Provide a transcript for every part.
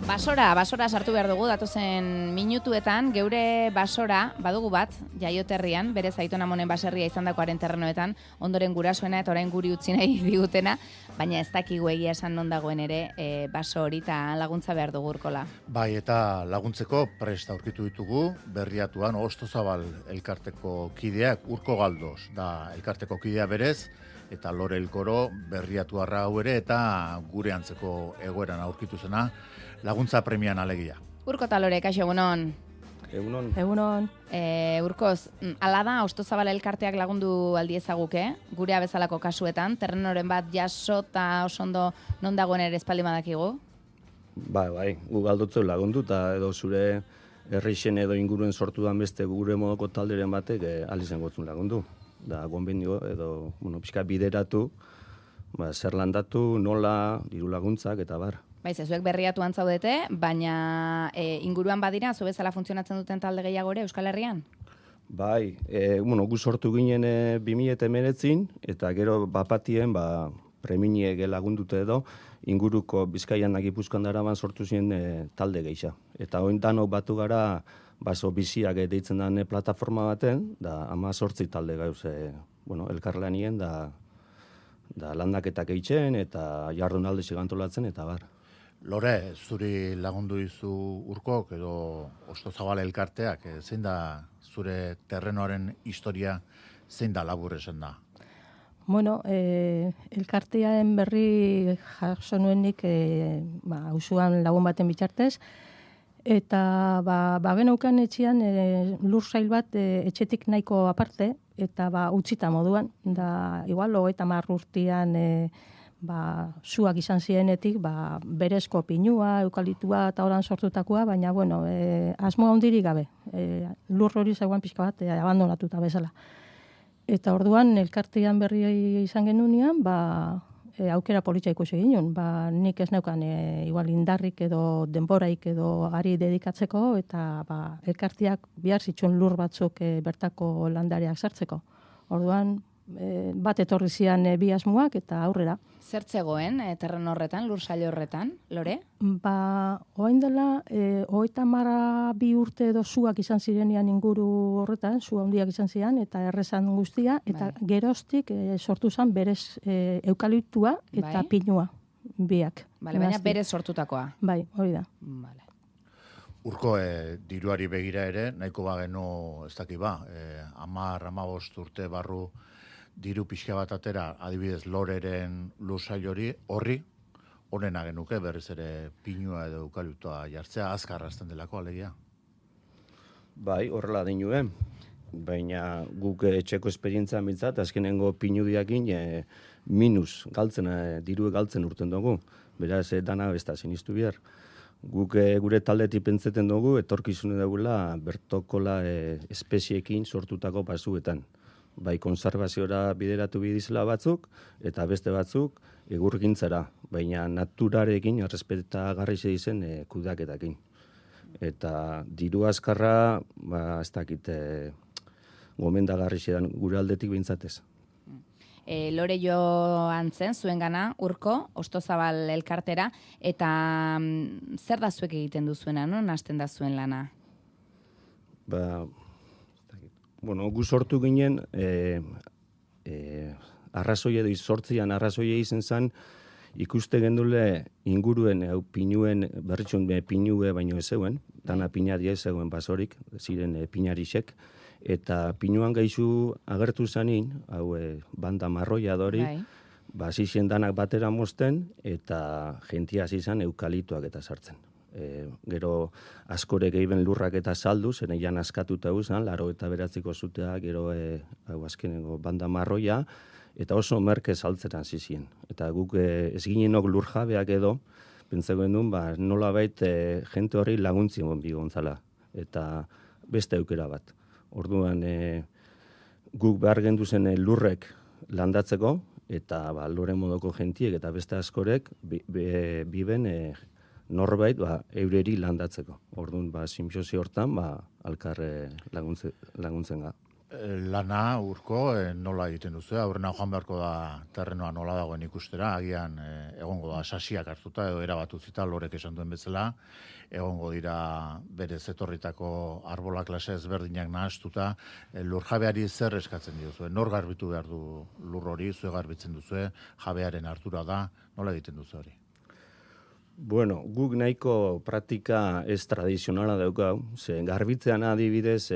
Basora sartu behar dugu, datozen minutuetan, geure basora, badugu bat, jaioterrian, berez Aiton Amonen baserria izandakoaren terrenoetan, ondoren gurasoena eta orain guri utzi nahi digutena, baina ez dakigu egia esan non dagoen ere, baso hori eta laguntza behar dugu Urkola. Bai, eta laguntzeko prest aurkitu ditugu, Berriatuan Ostozabal elkarteko kideak, Urko Galdos da elkarteko kidea berez, eta Lore Elkoro Berriatuarra hau ere eta gure antzeko egoeran aurkitu zena, laguntza premian alegia. Urko eta Lore, kaixo, egunon. Egunon. Urkoz, ala da, Ostozabal elkarteak lagundu aldiezaguke, gurea bezalako kasuetan, terrenoren bat jaso eta oso ondo non dagoen ere espaldi badakigu? Bai, gu galdotzeu lagundu, eta edo zure herrixen edo inguruen sortu dan beste gure modoko talderen batek alizen gotzun lagundu. Da, gonbendio edo, pixka bideratu, zer landatu, nola, diru laguntzak eta bar. Baiz, zuek Berriatuan zaudete, baina inguruan badira, zu bezala funtzionatzen duten talde gehiago ere Euskal Herrian? Bai, gu sortu ginen 2019 eta gero bapatien, preminiek lagundute edo, inguruko Bizkaian da Gipuzkoan daraban sortu ziren talde gehiago. Eta oin danok batu gara, baso biziak deitzen den plataforma baten, da 18 talde gauz, elkarlanien, da landaketak eitzen eta jardunaldi sigantolatzen eta bar. Lore, zuri lagundu dizu Urkok edo Ostozabal elkarteak, zein da zure terrenoaren historia, zein da labur esan da? Bueno, elkartearen berri jaso nuenik auzoan lagun baten bitartez, eta geneukan etxean lur sail bat etxetik nahiko aparte, eta utzita moduan, da igual 30 urtean zuak izan zirenetik, berezko pinua, eukalitua eta oran sortutakoa, baina, asmoa hundirik gabe. Lur hori zegoen pixka bat, abandonatuta bezala. Eta orduan, elkartean berri izan genunean, aukera politxa ikusi ginen. Nik ez neukan igual indarrik edo denboraik edo ari dedikatzeko, eta elkarteak bihar zituen lur batzuk bertako landareak sartzeko. Orduan, bat etorri zian bi asmoak eta aurrera. Zertzegoen terreno horretan, lur sail horretan, Lore? Oain dela, 32 urte edo zuak izan zirenean inguru horretan, zu handiak izan ziren, eta errezan guztia, eta geroztik sortu zen berez eukaliptua eta pinua biak. Baina berez sortutakoa. Bai, hori da. Urko, diruari begira ere, nahiko bagenu, ez daki 10-15 urte barru diru pixka bat atera, adibidez Loreren lursail horri, honena genuke berriz ere pinua edo eukaliptoa jartzea, azkar hasten delako alegia. Bai, horrela dinuen, baina guk etxeko esperientzia mitzat, azkenengo pinu diakin minus galtzen, diru galtzen urten dugu, beraz dana ez da sinistu behar. Guk gure taldetik pentseten dugu, etorkizune dugula bertokola espeziekin sortutako pasuetan. Bai konservaziora bideratu bidizela batzuk, eta beste batzuk egurgintzara, baina naturarekin errespetagarri izen kudaketakin. Eta diru azkarra, ez dakit, gomendagarri zedan gure aldetik bintzatez. Lore joan zen, zuen gana, Urko, Ostozabal elkartera, eta zer da zuek egiten duzuena, non hasten da zuen lana? Gu sortu ginen, arrazoia edo sortzian arrazoia izen zen, ikuste gendule inguruen pinuen, berritxun pinue baino ez zeuen, dana pinadia ez zeuen basorik, ziren pinarisek, eta pinuan gaizu agertu zanin, hau banda marroia dori, zizien danak batera mozten, eta jentia zizan eukalituak eta sartzen. Gero askore gehiben lurrak eta saldu, zen eian askatuta uzan, 89ko zutea, gero azkenengo banda marroia, eta oso merke saltzeran zizien. Eta guk ez ginenok lurjabeak edo, pentsagoen duen, nola bait jente horri laguntzien bigontzala, eta beste aukera bat. Orduan, guk behar gendu zen lurrek landatzeko, eta Lore modoko jentiek eta beste askorek biben norbait eureri landatzeko. Orduan, simbiosio hortan, alkar laguntzen ga. Lana urko nola egiten duzu, aurrena joan beharko da terrenoa nola dagoen ikustera, agian egongo da sasiak hartuta edo erabatu zita lorek esan duen bezala, egongo dira berez etorritako arbola klase ezberdinak nahastuta, lurjabeari zer eskatzen diozu, nor garbitu behar du lur hori, zue garbitzen duzu, jabearen hartura da, nola egiten duzu hori? Bueno, guk nahiko praktika ez tradizionala daukau, ze garbitzean adibidez,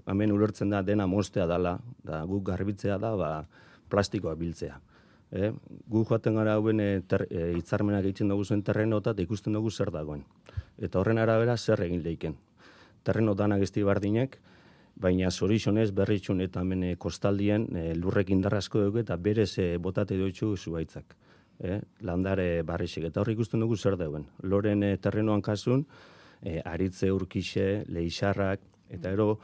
hemen ulertzen da dena moztea dala, da guk garbitzea da plastikoa biltzea. Guk joaten gara hauen hitzarmenak egiten dugu zen terrenota eta ikusten dugu zer dagoen. Eta horren arabera zer egin leiken. Terreno danak ez bardinek, baina zorixonez berritxun eta hemen kostaldien lurrek indarrazko dugu eta berez botate doitzu zuaitzak. Landare barrisek, eta hor ikusten dugu zer dauen. Loren terrenoan kasun, aritze urkixe, leixarrak, eta ero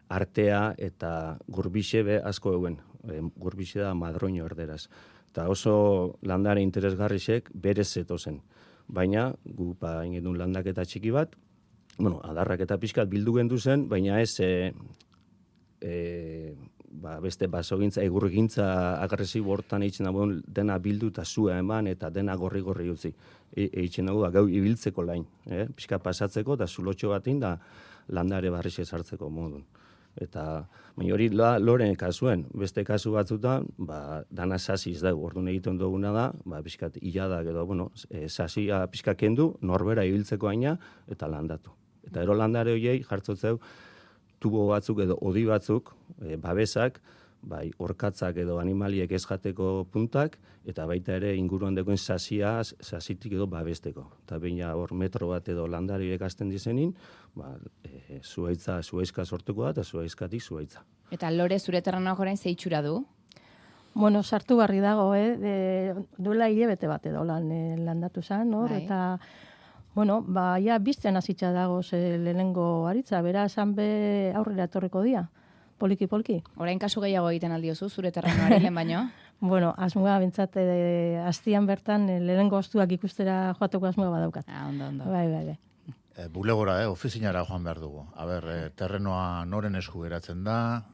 artea eta gurbixe be asko euen. Gurbixe da madroño erderaz. Eta oso landare interesgarrisek berez zetozen. Baina, gu egin duen landaketa txiki bat, adarrak eta pixkat bildu gendu zen, baina ez beste basogintza, egurgintza agresibo hortan eitzen dagoen dena bildu eta zua eman eta dena gorri-gorri utzi. Eitzen dago gau ibiltzeko lain, pixka pasatzeko eta zulotxo batin da landare barrixe sartzeko modun. Eta baina hori loren kasuen, beste kasu batzutan, dana sasiz dago, orduan egiten duguna da, pixkat iladak edo, sasia pixka kendu, norbera ibiltzeko aina eta landatu. Eta ero landare horiei jartzotzeu, tubo batzuk edo odi batzuk, babesak, orkatzak edo animaliek ez jateko puntak, eta baita ere inguruan dekoen sasitik edo babesteko. Eta baina hor metro bat edo landariek hasten dizenin, zuaizka sortuko da, eta zuaizkatik zuaitza. Eta lore zure terrenoak orain ze itxura du? Bueno, sartu barri dago, duela hilabete bat edo landatu zen, hor, eta ja bizten hasitza dagoz lehenengo aritza, bera esan be aurrera etorriko dia, poliki-polki. Orain kasu gehiago egiten aldiozu, zure terrenoari lehen baino? Bueno, asmoa bintzat, hastian bertan lehenengo ostuak ikustera joateko asmoa badaukat. Ondo. Bai. Bulegora, ofizinara joan behar dugu. Terrenoa noren esku geratzen da,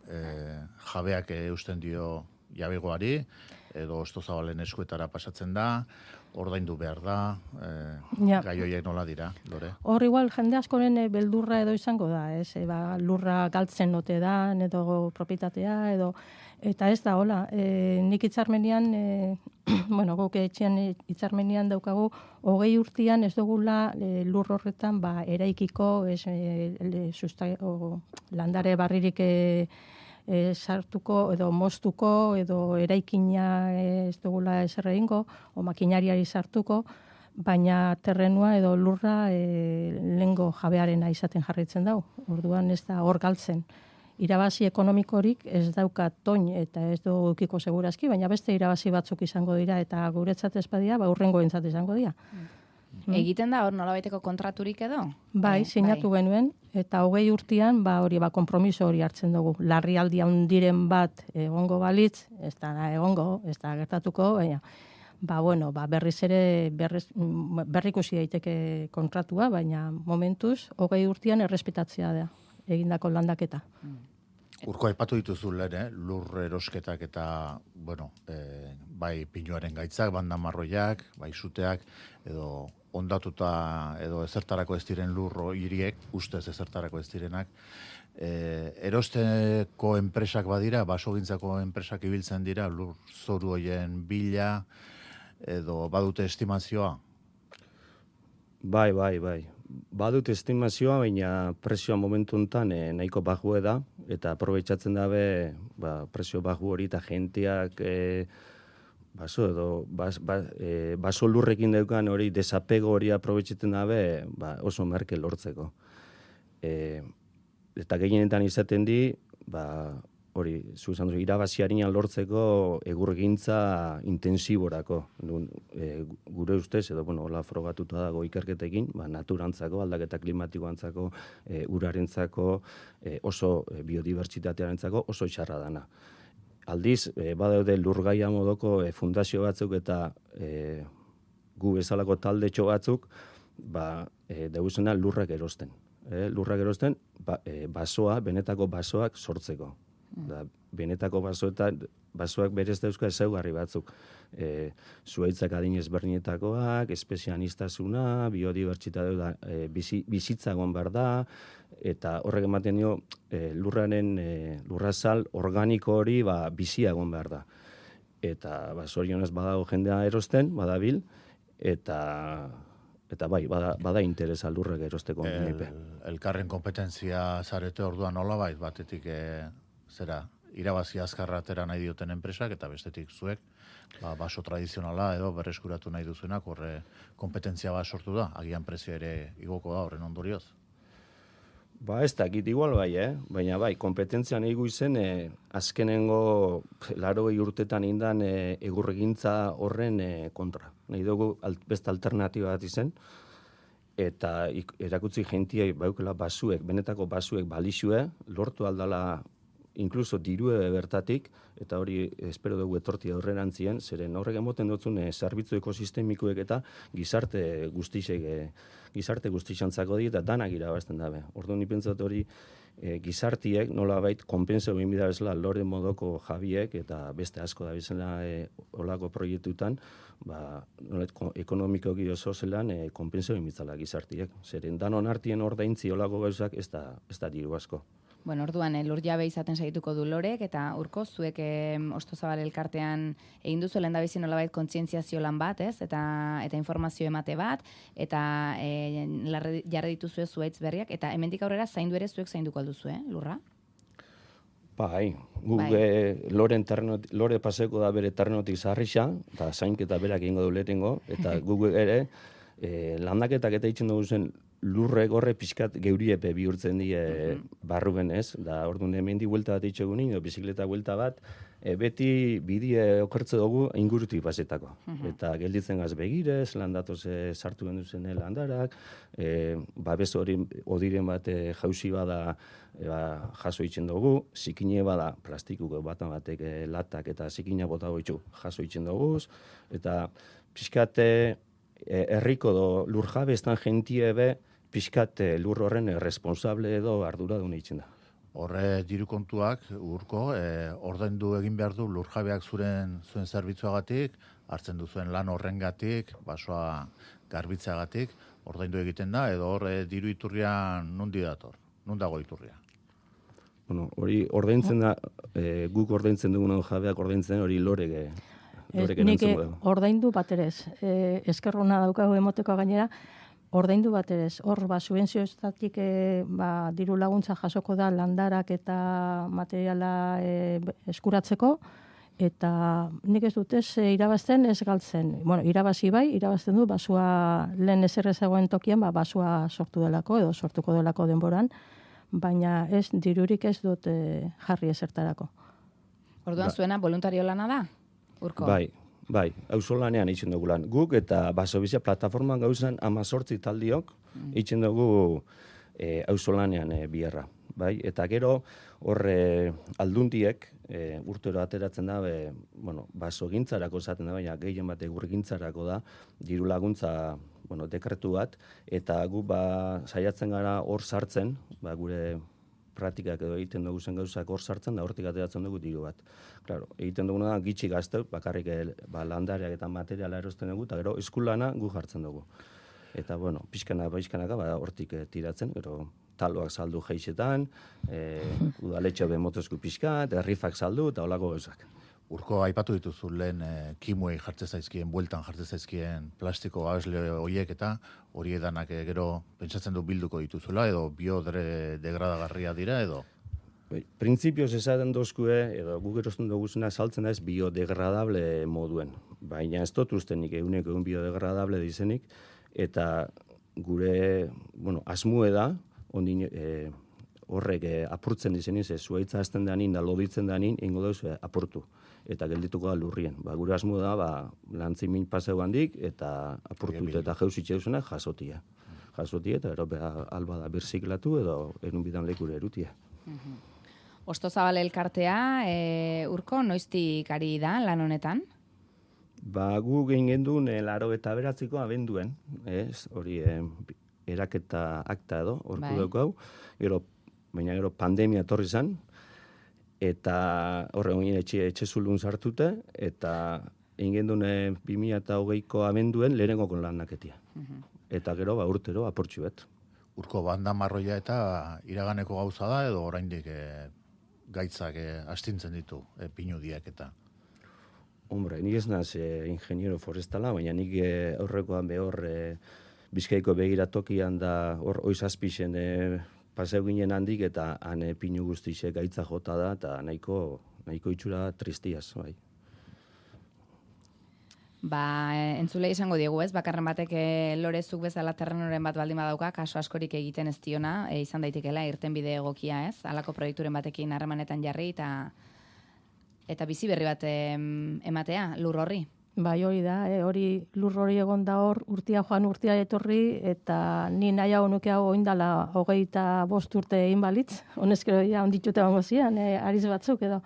jabeak eusten dio jabegoari, edo ostozabalen eskuetara pasatzen da, ordaindu behar da, gai horiek nola dira, Lore? Hor igual jende askoren beldurra edo izango da, lurra galtzen note da, edo propietatea, eta ez da, hola, nik hitzarmenian, guk etxean hitzarmenian daukagu, 20 urtean ez dugula lur horretan eraikiko, landare barririk sartuko edo moztuko edo eraikina ez dugula ezer egingo o makinariari sartuko, baina terrenua edo lurra lehengo jabearena izaten jarraitzen dau. Orduan ez da hor galtzen. Irabazi ekonomikorik ez dauka toin eta ez du ukiko segurazki, baina beste irabazi batzuk izango dira eta guretzat ez badia, urrengoentzat izango dira. Egiten da hor nolabaiteko kontraturik edo? Bai, sinatu genuen, eta 20 urtean konpromiso hori hartzen dugu. Larrialdi handiren bat egongo balitz, ez da egongo, ez da gertatuko, baina berriz ere berrikusi daiteke kontratua, baina momentuz 20 urtean errespetatzea da egindako landaketa. Urko aipatu dituzu lehen, lur erosketak eta, bai pinuaren gaitzak, bandamarroiak, bai zuteak, edo ondatuta edo ezertarako ez diren lur hiriek, ustez ezertarako ez direnak. Erosteko enpresak badira, basogintzako enpresak ibiltzen dira, lur zoru horien bila, edo badute estimazioa? Bai. Badut estimazioa, baina presioa momentu honetan nahiko bajue da, eta aprobetxatzen dabe presio baju hori eta jenteak baso lurrekin daukan hori desapego hori aprobetxatzen dabe oso merke lortzeko. Eta gehienetan izaten di, hori, irabaziarinan lortzeko egurgintza intensiborako. Gure ustez, edo, hola frogatuta dago ikerketekin, naturantzako, aldaketa klimatikoantzako, urarentzako, oso biodibertsitatearentzako oso txarra dana. Aldiz, badaude lurgaia modoko fundazio batzuk eta gu bezalako taldetxo batzuk, deuzena lurrak erosten. Lurrak erosten, basoa, benetako basoak sortzeko. Da, benetako basoak berez dauzka ezaugarri batzuk. Zuhaitzak adin ezberdinetakoak, espezianistasuna, biodibertsitatea bizitza egon behar da, eta horrek ematen dio lurrazal organiko hori bizia egon behar da. Eta zorionez badago jendea erosten, badabil, eta bai, bada interesa lurrek erosteko. Elkarren kompetentzia zarete orduan nolabait batetik irabazi azkarra atera nahi dioten enpresak, eta bestetik zuek, baso tradizionala edo berreskuratu nahi duzuenak, horre kompetentzia bat sortu da, agian prezio ere igoko da horren ondorioz. Ez dakit igual bai, baina bai, kompetentzia nahi guizen, azkenengo 80 urtetan indan egurregintza horren kontra. Nahi dugu beste alternatiba bat izen, eta erakutzi jentia baukela basuek, benetako basuek balixue, lortu aldala inkluso dirue bertatik, eta hori espero dugu etortia horrenantzien, zeren horrek emoten dutzun zerbitzu ekosistemikoek eta gizarte guztixantzako di, eta danak irabazten dabe. Orduan nipentzat hori gizartiek nolabait konpentsau egin bida bezala lore modoko jabiek, eta beste asko da bizena olako proiektutan, ekonomikoki oso zelan konpentsau egin bitzala gizartiek. Zeren danon artien ordaintzi olako gauzak ez da diru asko. Bueno, orduan, lur jabe izaten saituko du Lorek, eta Urko, zuek Ostozabal elkartean egin duzu lehendabizi nolabait kontzientziazio lan bat, ez? Eta informazio emate bat, eta jarri dituzue zuaitz berriak, eta hemendik aurrera zaindu ere zuek zainduko alduzu, lurra? Bai, Lore paseko da bere terrenotik zarrixa, eta zainketa berak egingo du lehenengo, eta guk ere landaketak eta itxen dugu zen lurrek horre pixkat geuriepe bihurtzen die barrugen ez, da orduan hemendi buelta bat itxegun edo bizikleta buelta bat, beti bidie okertze dugu ingurutik pasetako. Eta gelditzen gaz begirez, landatoz sartu gendu zen landarak, babes hori odiren bat jauzi bada jaso itzen dugu, zikine bada plastikuko batan batek latak eta zikina bota goitzu jaso itzen dugu, eta pixkat herriko do lurjabe estan jentie be, pixkat lur horren responsable edo arduradun eitzen da. Horre diru kontuak, Urko, ordaindu egin behar du lurjabeak zuen zerbitzuagatik, hartzen duzuen lan horrengatik, basoa garbitzeagatik, ordaindu egiten da, edo horre diru iturrian nundi dator, nundago iturria? Bueno, hori ordaintzen da, guk ordaintzen dugun jabeak ordaintzen hori lorek nik ordaindu baterez. Eskerrona daukagu emoteko gainera, ordaindu baterez. Hor, subentzioetatik diru laguntza jasoko da landarak eta materiala eskuratzeko, eta nik ez dut ez irabazten ez galtzen. Bueno, irabazi bai, irabazten du, basua lehen ezerrezagoen tokian, basua sortu delako edo sortuko delako denboran, baina ez dirurik ez dut jarri ezertarako. Orduan zuena voluntario lana da? Urko. Bai, auzolanean eitzen dugu lan. Guk eta Basobizia plataforman gauzan 18 taldiok eitzen dugu auzolanean biherra. Bai, eta gero horre aldundiek urtero ateratzen da, basogintzarako esaten da, baina gehien bat egurgintzarako da, diru laguntza dekretu bat, eta gu saiatzen gara hor sartzen, gure praktikak edo egiten dugu zen gauzak hor sartzen, da hortik ateratzen dugu diru bat. Claro, egiten duguna da gitxi gazteuk, bakarrik landareak eta materiala erosten dugu, eta gero eskulana gu jartzen dugu. Eta, pixkanaka hortik tiratzen, gero taloak saldu geixetan, udaletxe motozku pixkat, rifak saldu, eta holako gauzak. Urko, aipatu dituzu lehen kimuei jartzen zaizkien, bueltan jartzen zaizkien plastiko babesle horiek eta hori edanak gero pentsatzen du bilduko dituzula edo biodegradagarria dira edo? Printzipioz esaten dozkue, edo guk erosten duguzena saltzen da ez biodegradable moduen. Baina ez dut ustenik egun biodegradable dizenik, eta gure, asmue da, ondin horrek apurtzen dizeniz, zuaitza azten deanin, da loditzen deanin, ingo dauz apurtu. Eta geldituko da lurrien. Gure asmo da, lantzi min paseu handik, eta apurtut eta jeusitxe eusenak jasotia. Jasotia, eta ero alba da birziklatu edo erun bidan lekure erutia. Ostozabal elkartea, Urko, noiztik ari da lan honetan? Gu gehin genduen 89ko abenduen, hori eraketa akta edo, horku daukau, baina gero pandemia etorri zen, eta horren ginen etxe zulun sartute, eta egin duen 2008ko amenduen lehenengoko lannaketia. Eta gero, urtero, aportxu bet. Urko banda marroia eta iraganeko gauza da, edo oraindik gaitzak astintzen ditu pinudiak eta... Hombre, nik ez naz ingeniero forestala, baina nik aurrekoan behor Bizkaiko begiratokian da hor oizazpixen paseu ginen handik eta han pinu guztixe gaitza jota da eta nahiko itxura tristiaz, bai. Entzulei izango diegu, ez? Bakarren batek lorezuk bezala terrenoren bat baldin badauka, kaso askorik egiten ez diona, izan daitekela irten bide egokia, ez? Halako proiekturen batekin harremanetan jarri eta bizi berri bat ematea, lur horri. Bai, hori da, hori lur hori egon da hor, urtia joan, urtia etorri, eta ni nahi hau nuke hau oindala 25 urte egin balitz, honezkero ja onditute bango zian, ariz batzuk edo.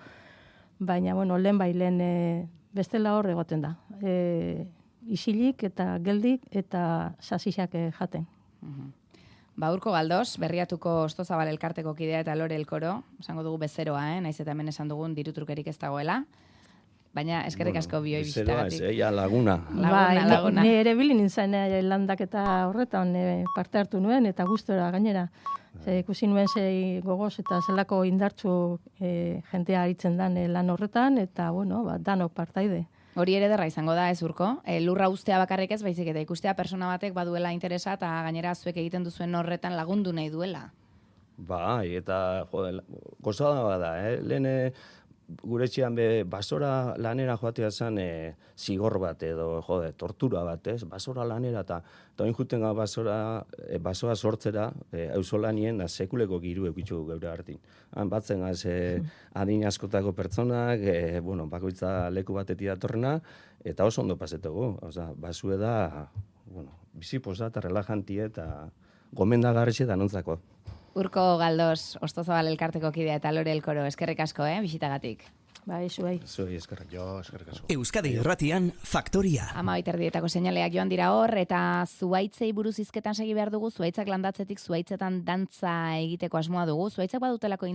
Baina, bueno, lehen bestela hor egoten da. Isilik eta geldik eta sasixak jaten. Urko Galdos, Berriatuko Ostozabal elkarteko kidea eta Lore Elkoro, esango dugu bezeroa, naiz eta hemen esan dugun dirutrukerik ez dagoela. Baina eskerrik asko bioi bizitagatik. Bezeroa ez, laguna. Laguna. Ni ere bilin nintzen landaketa horretan parte hartu nuen eta gustora gainera. Ikusi nuen gogoz eta zelako indartsu jentea aritzen dan lan horretan eta bueno, danok partaide. Hori ere derra izango da, ez Urko? Lurra ustea bakarrik ez, baizik eta ikustea persona batek baduela interesa eta gainera zuek egiten duzuen horretan lagundu nahi duela. Bai, eta gozada bada, lehen gure etxean basora lanera joatea zen zigor bat edo, tortura bat, ez? Basora lanera eta oin juten basoa sortzera auzolanien sekuleko giru eukitzu geure hartin. Han batzen adin askotako pertsonak, bakoitza leku batetik datorrena, eta oso ondo pasetegu. Basue da, biziposa eta relajantie eta gomendagarri da nontzako. Urko Galdos, Ostozabal elkarteko kidea eta Lore Elkoro, eskerrik asko, bisitagatik. Bai, zuei. Zuei eskerrik. Jo, eskerrik asko. Euskadi Irratian, Faktoria. 12:00 seinaleak joan dira hor, eta zuhaitzei buruz hizketan segi behar dugu, zuhaitzak landatzetik zuhaitzetan dantza egiteko asmoa dugu, zuhaitzak badutelako